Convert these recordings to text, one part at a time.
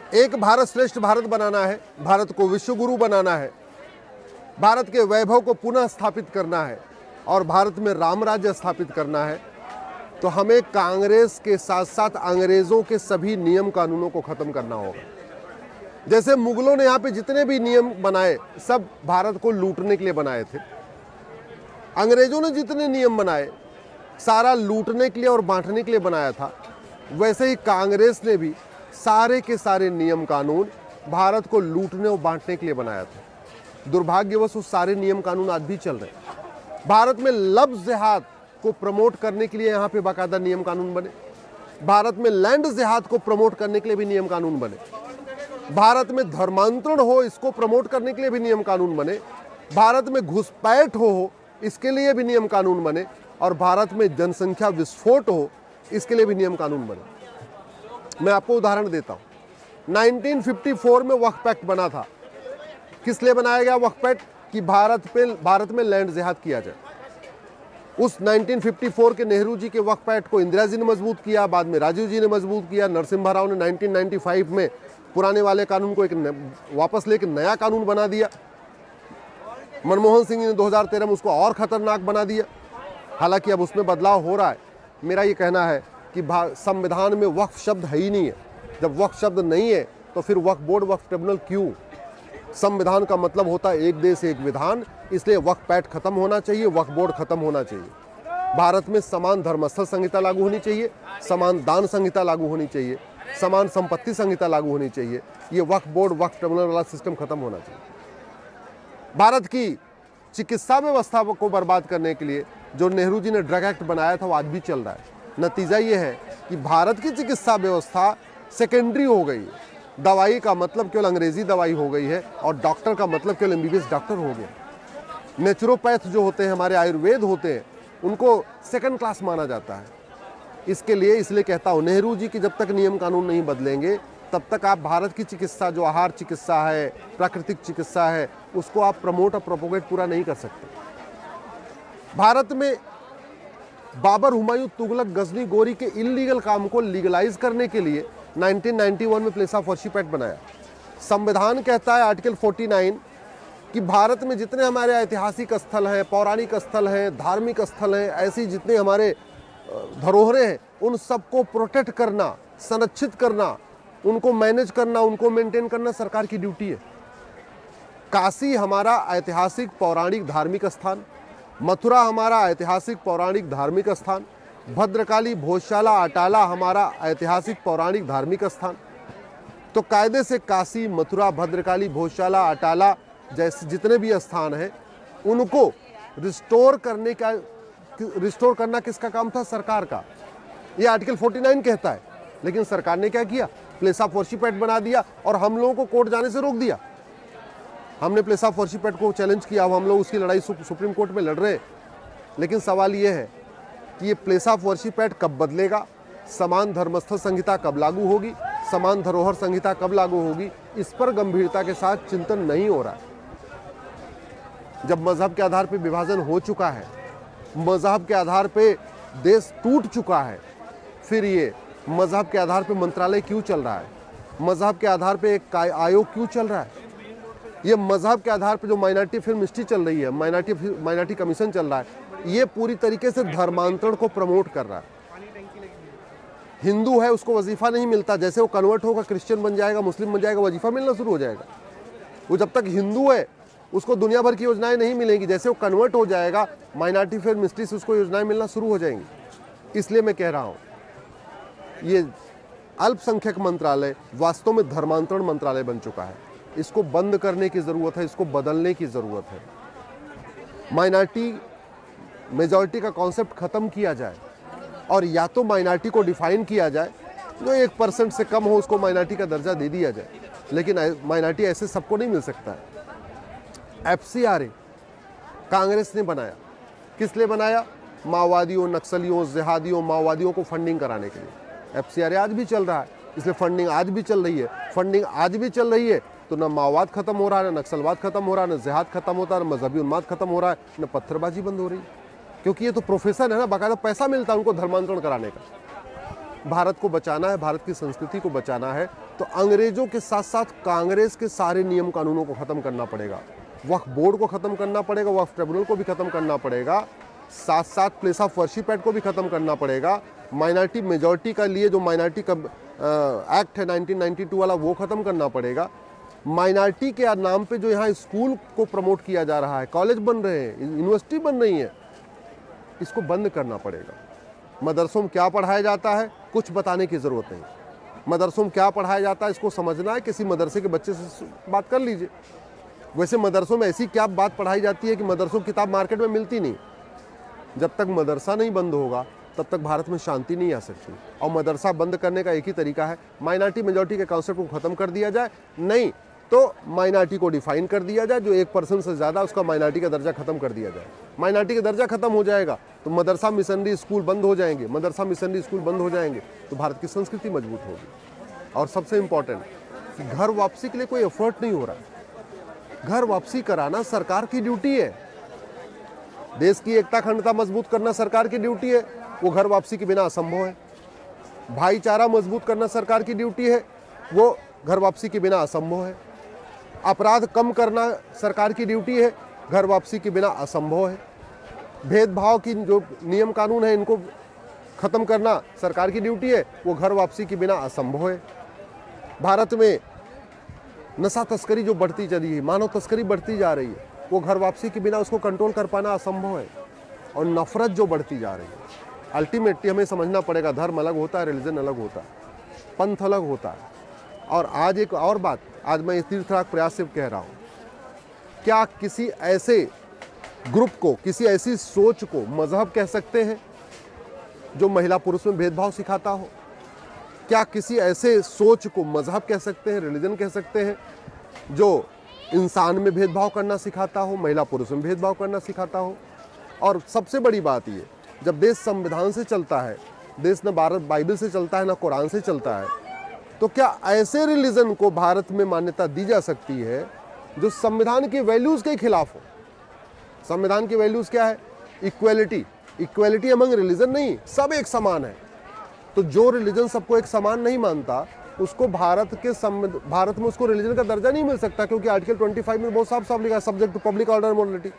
एक भारत श्रेष्ठ भारत बनाना है, भारत को विश्व गुरु बनाना है, भारत के वैभव को पुनः स्थापित करना है और भारत में राम राज्य स्थापित करना है, तो हमें कांग्रेस के साथ साथ अंग्रेजों के सभी नियम कानूनों को खत्म करना होगा। जैसे मुगलों ने यहाँ पे जितने भी नियम बनाए सब भारत को लूटने के लिए बनाए थे, अंग्रेजों ने जितने नियम बनाए सारा लूटने के लिए और बांटने के लिए बनाया था, वैसे ही कांग्रेस ने भी सारे के सारे नियम कानून भारत को लूटने और बांटने के लिए बनाया था। दुर्भाग्यवश वो सारे नियम कानून आज भी चल रहे हैं। भारत में लफ्ज़ जिहाद को प्रमोट करने के लिए यहाँ पे बाकायदा नियम कानून बने, भारत में लैंड जिहाद को प्रमोट करने के लिए भी नियम कानून बने, भारत में धर्मांतरण हो इसको प्रमोट करने के लिए भी नियम कानून बने, भारत में घुसपैठ हो इसके लिए भी नियम कानून बने, और भारत में जनसंख्या विस्फोट हो इसके लिए भी नियम कानून बने। मैं आपको उदाहरण देता हूं। 1954 में वक्फ एक्ट बना था। किस लिए बनाया गया वक्फ एक्ट? कि भारत में लैंड जिहाद किया जाए। उस 1954 के नेहरू जी के वक्फ एक्ट को इंदिरा जी ने मजबूत किया, बाद में राजीव जी ने मजबूत किया, नरसिम्हा राव ने 1995 में पुराने वाले कानून को वापस लेकर नया कानून बना दिया। मनमोहन सिंह ने 2013 में उसको और खतरनाक बना दिया। हालांकि अब उसमें बदलाव हो रहा है। मेरा ये कहना है कि संविधान में वक्फ शब्द है ही नहीं है। जब वक्फ शब्द नहीं है तो फिर वक्फ बोर्ड, वक्फ ट्रिब्यूनल क्यों? संविधान का मतलब होता है एक देश एक विधान, इसलिए वक्फ एक्ट खत्म होना चाहिए, वक्फ बोर्ड खत्म होना चाहिए। भारत में समान धर्मस्थल संहिता लागू होनी चाहिए, समान दान संहिता लागू होनी चाहिए, समान संपत्ति संहिता लागू होनी चाहिए। ये वक्फ बोर्ड, वक्फ ट्रिब्यूनल वाला सिस्टम खत्म होना चाहिए। भारत की चिकित्सा व्यवस्था को बर्बाद करने के लिए जो नेहरू जी ने ड्रग एक्ट बनाया था वो आज भी चल रहा है। नतीजा ये है कि भारत की चिकित्सा व्यवस्था सेकेंडरी हो गई है। दवाई का मतलब केवल अंग्रेजी दवाई हो गई है और डॉक्टर का मतलब केवल एमबीबीएस डॉक्टर हो गया। नेचुरोपैथ जो होते हैं, हमारे आयुर्वेद होते हैं, उनको सेकंड क्लास माना जाता है। इसलिए कहता हूँ, नेहरू जी की जब तक नियम कानून नहीं बदलेंगे तब तक आप भारत की चिकित्सा, जो आहार चिकित्सा है, प्राकृतिक चिकित्सा है, उसको आप प्रमोट और प्रोपोगेट पूरा नहीं कर सकते। भारत में बाबर, हुमायूं, तुगलक, गजनी, गोरी के इलीगल काम को लीगलाइज करने के लिए 1991 में प्लेस ऑफ वर्शिप एक्ट बनाया। संविधान कहता है आर्टिकल 49 कि भारत में जितने हमारे ऐतिहासिक स्थल हैं, पौराणिक स्थल हैं, धार्मिक स्थल हैं, ऐसी जितने हमारे धरोहरें हैं, उन सबको प्रोटेक्ट करना, संरक्षित करना, उनको मैनेज करना, उनको मेंटेन करना सरकार की ड्यूटी है। काशी हमारा ऐतिहासिक पौराणिक धार्मिक स्थान, मथुरा हमारा ऐतिहासिक पौराणिक धार्मिक स्थान, भद्रकाली, भोजशाला, अटाला हमारा ऐतिहासिक पौराणिक धार्मिक स्थान। तो कायदे से काशी, मथुरा, भद्रकाली, भोजशाला, अटाला जैसे जितने भी स्थान हैं उनको रिस्टोर करना किसका काम था? सरकार का। ये आर्टिकल 49 कहता है। लेकिन सरकार ने क्या किया? प्लेस ऑफ वर्शिप एक्ट बना दिया और हम लोगों को कोर्ट जाने से रोक दिया। हमने प्लेस ऑफ वर्शिप एक्ट को चैलेंज किया, अब हम लोग उसकी लड़ाई सुप्रीम कोर्ट में लड़ रहे हैं। लेकिन सवाल ये है कि ये प्लेस ऑफ वर्शिप एक्ट कब बदलेगा, समान धर्मस्थल संहिता कब लागू होगी, समान धरोहर संहिता कब लागू होगी, इस पर गंभीरता के साथ चिंतन नहीं हो रहा है। जब मजहब के आधार पर विभाजन हो चुका है, मजहब के आधार पे देश टूट चुका है, फिर ये मजहब के आधार पे मंत्रालय क्यों चल रहा है? मजहब के आधार पे एक आयोग क्यों चल रहा है? ये मजहब के आधार पे जो माइनॉरिटी फिल्म हिस्ट्री चल रही है, माइनॉरिटी कमीशन चल रहा है, ये पूरी तरीके से धर्मांतरण को प्रमोट कर रहा है। हिंदू है, उसको वजीफा नहीं मिलता, जैसे वो कन्वर्ट होगा, क्रिश्चियन बन जाएगा, मुस्लिम बन जाएगा, वजीफा मिलना शुरू हो जाएगा। वो जब तक हिंदू है उसको दुनिया भर की योजनाएं नहीं मिलेंगी, जैसे वो कन्वर्ट हो जाएगा माइनॉरिटी फिल्म हिस्ट्री से उसको योजनाएं मिलना शुरू हो जाएंगी। इसलिए मैं कह रहा हूँ ये अल्पसंख्यक मंत्रालय वास्तव में धर्मांतरण मंत्रालय बन चुका है। इसको बंद करने की ज़रूरत है, इसको बदलने की ज़रूरत है। माइनॉरिटी मेजॉरिटी का कॉन्सेप्ट ख़त्म किया जाए और या तो माइनॉरिटी को डिफाइन किया जाए, जो 1% से कम हो उसको माइनॉरिटी का दर्जा दे दिया जाए, लेकिन माइनॉरिटी ऐसे सबको नहीं मिल सकता है। FCRA कांग्रेस ने बनाया, किस लिए बनाया? माओवादियों, नक्सलियों, जिहादियों, माओवादियों को फंडिंग कराने के लिए। FCRA आज भी चल रहा है, इसलिए फंडिंग आज भी चल रही है। फंडिंग आज भी चल रही है तो न माओवाद खत्म हो रहा है, न नक्सलवाद खत्म हो रहा है, न जिहाद खत्म होता है, न मजहबी उन्माद खत्म हो रहा है, न पत्थरबाजी बंद हो रही है। क्योंकि ये तो प्रोफेशन है ना, बाकायदा पैसा मिलता है उनको धर्मांतरण कराने का। भारत को बचाना है, भारत की संस्कृति को बचाना है, तो अंग्रेजों के साथ साथ कांग्रेस के सारे नियम कानूनों को ख़त्म करना पड़ेगा। वक्फ बोर्ड को ख़त्म करना पड़ेगा, वक्फ ट्रिब्यूनल को भी ख़त्म करना पड़ेगा, साथ साथ प्लेस ऑफ वर्शिप एक्ट को भी ख़त्म करना पड़ेगा। माइनॉरिटी मेजॉरिटी का लिए जो माइनॉरिटी का एक्ट है 1992 वाला, वो ख़त्म करना पड़ेगा। माइनॉरिटी के नाम पे जो यहाँ स्कूल को प्रमोट किया जा रहा है, कॉलेज बन रहे हैं, यूनिवर्सिटी बन रही है, इसको बंद करना पड़ेगा। मदरसों में क्या पढ़ाया जाता है कुछ बताने की ज़रूरत नहीं। मदरसों में क्या पढ़ाया जाता है इसको समझना है, किसी मदरसे के बच्चे से बात कर लीजिए। वैसे मदरसों में ऐसी क्या बात पढ़ाई जाती है कि मदरसों की किताब मार्केट में मिलती नहीं। जब तक मदरसा नहीं बंद होगा तब तक भारत में शांति नहीं आ सकती। और मदरसा बंद करने का एक ही तरीका है, माइनॉरिटी मेजॉरिटी के कॉन्सेप्ट को ख़त्म कर दिया जाए, नहीं तो माइनॉरिटी को डिफाइन कर दिया जाए, जो 1% से ज़्यादा उसका माइनॉरिटी का दर्जा खत्म कर दिया जाए। माइनॉरिटी का दर्जा खत्म हो जाएगा तो मदरसा मिशनरी स्कूल बंद हो जाएंगे, मदरसा मिशनरी स्कूल बंद हो जाएंगे तो भारत की संस्कृति मजबूत होगी। और सबसे इम्पॉर्टेंट, घर वापसी के लिए कोई एफर्ट नहीं हो रहा है। घर वापसी कराना सरकार की ड्यूटी है। देश की एकता अखंडता मजबूत करना सरकार की ड्यूटी है, वो घर वापसी के बिना असंभव है। भाईचारा मजबूत करना सरकार की ड्यूटी है, वो घर वापसी के बिना असंभव है। अपराध कम करना सरकार की ड्यूटी है, घर वापसी के बिना असंभव है। भेदभाव की जो नियम कानून है इनको ख़त्म करना सरकार की ड्यूटी है, वो घर वापसी के बिना असंभव है। भारत में नशा तस्करी जो बढ़ती चली है, मानव तस्करी बढ़ती जा रही है, वो घर वापसी के बिना उसको कंट्रोल कर पाना असंभव है। और नफरत जो बढ़ती जा रही है, अल्टीमेटली हमें समझना पड़ेगा, धर्म अलग होता है, रिलीजन अलग होता है, पंथ अलग होता है। और आज एक और बात, आज मैं इस तीर्थराग प्रयास से कह रहा हूँ, क्या किसी ऐसे ग्रुप को, किसी ऐसी सोच को मजहब कह सकते हैं जो महिला पुरुष में भेदभाव सिखाता हो? क्या किसी ऐसे सोच को मजहब कह सकते हैं, रिलीजन कह सकते हैं जो इंसान में भेदभाव करना सिखाता हो, महिला पुरुष में भेदभाव करना सिखाता हो? और सबसे बड़ी बात ये, जब देश संविधान से चलता है, देश न बाइबल से चलता है न कुरान से चलता है, तो क्या ऐसे रिलीजन को भारत में मान्यता दी जा सकती है जो संविधान की वैल्यूज़ के खिलाफ हो? संविधान की वैल्यूज़ क्या है? इक्वेलिटी। इक्वेलिटी अमंग रिलीजन नहीं, सब एक समान है। तो जो रिलीजन सबको एक समान नहीं मानता, उसको भारत में उसको रिलीजन का दर्जा नहीं मिल सकता, क्योंकि आर्टिकल 25 में बहुत साफ साफ लिखा है, subject to public order and morality.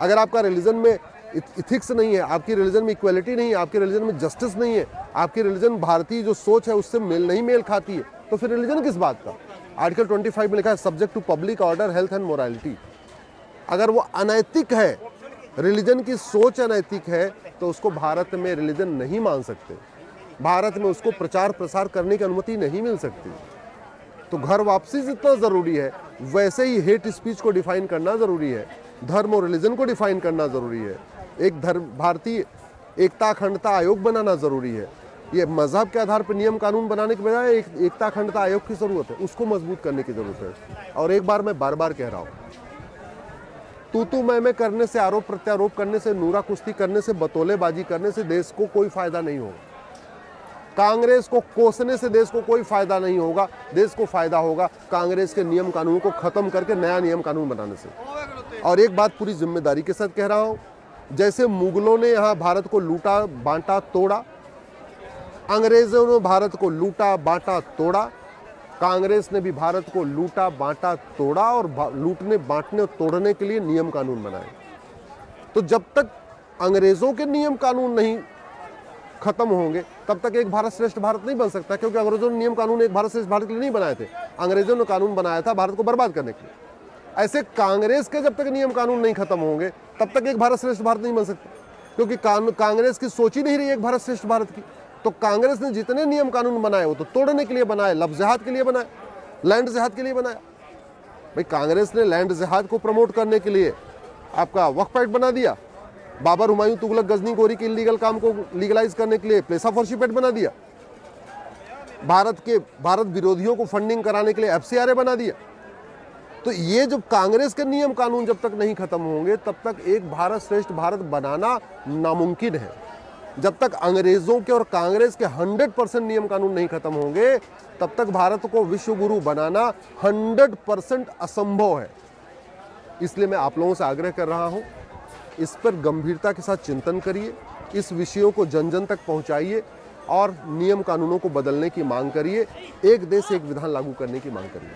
अगर आपका रिलीजन में इथिक्स नहीं है, आपकी रिलीजन में इक्वेलिटी नहीं है, आपकी रिलीजन में जस्टिस नहीं है, आपकी रिलीजन भारतीय जो सोच है उससे मेल खाती है, तो फिर रिलीजन किस बात का? आर्टिकल 25 में लिखा है subject to public order, health and morality. अगर वो अनैतिक है, रिलीजन की सोच अनैतिक है, तो उसको भारत में रिलीजन नहीं मान सकते, भारत में उसको प्रचार प्रसार करने की अनुमति नहीं मिल सकती। तो घर वापसी जितना ज़रूरी है, वैसे ही हेट स्पीच को डिफाइन करना ज़रूरी है, धर्म और रिलीजन को डिफाइन करना ज़रूरी है, एक भारतीय एकता अखंडता आयोग बनाना ज़रूरी है। ये मजहब के आधार पर नियम कानून बनाने के बजाय एक एकता अखंडता आयोग की ज़रूरत है, उसको मजबूत करने की ज़रूरत है। और एक बार मैं बार बार कह रहा हूँ, तू मैं करने से, आरोप प्रत्यारोप करने से, नूरा कुश्ती करने से, बतौलेबाजी करने से देश को कोई फायदा नहीं होगा। कांग्रेस को कोसने से देश को कोई फायदा नहीं होगा। देश को फायदा होगा कांग्रेस के नियम कानून को खत्म करके नया नियम कानून बनाने से। और एक बात पूरी जिम्मेदारी के साथ कह रहा हूं, जैसे मुगलों ने यहाँ भारत को लूटा, बांटा, तोड़ा, अंग्रेजों ने भारत को लूटा, बांटा, तोड़ा, कांग्रेस ने भी भारत को लूटा, बांटा, तोड़ा और लूटने, बांटने और तोड़ने के लिए नियम कानून बनाए। तो जब तक अंग्रेजों के नियम कानून नहीं खत्म होंगे तब तक एक भारत श्रेष्ठ भारत नहीं बन सकता, क्योंकि अंग्रेजों ने नियम कानून एक भारत श्रेष्ठ भारत के लिए नहीं बनाए थे, अंग्रेजों ने कानून बनाया था भारत को बर्बाद करने के लिए। ऐसे कांग्रेस के जब तक नियम कानून नहीं खत्म होंगे तब तक एक भारत श्रेष्ठ भारत नहीं बन सकता, क्योंकि कांग्रेस की सोच ही नहीं रही एक भारत श्रेष्ठ भारत की। तो कांग्रेस ने जितने नियम कानून बनाए वो तो तोड़ने के लिए बनाए, लफ्ज़ जिहाद के लिए बनाए, लैंड जिहाद के लिए बनाया। भाई कांग्रेस ने लैंड जिहाद को प्रमोट करने के लिए आपका वक्फ एक्ट बना दिया, बाबर, हुमायूं, तुगलक, गजनी, गोरी के इलीगल काम को लीगलाइज करने के लिए प्लेस ऑफ वर्शिप एक्ट बना दिया, भारत विरोधियों को फंडिंग कराने के लिए एफसीआरए बना दिया। तो ये जब कांग्रेस के नियम कानून जब तक नहीं खत्म होंगे तब तक एक भारत श्रेष्ठ भारत बनाना नामुमकिन है। जब तक अंग्रेजों के और कांग्रेस के 100% नियम कानून नहीं खत्म होंगे तब तक भारत को विश्व गुरु बनाना 100% असंभव है। इसलिए मैं आप लोगों से आग्रह कर रहा हूं, इस पर गंभीरता के साथ चिंतन करिए, इस विषयों को जन जन तक पहुंचाइए, और नियम कानूनों को बदलने की मांग करिए, एक देश एक विधान लागू करने की मांग करिए।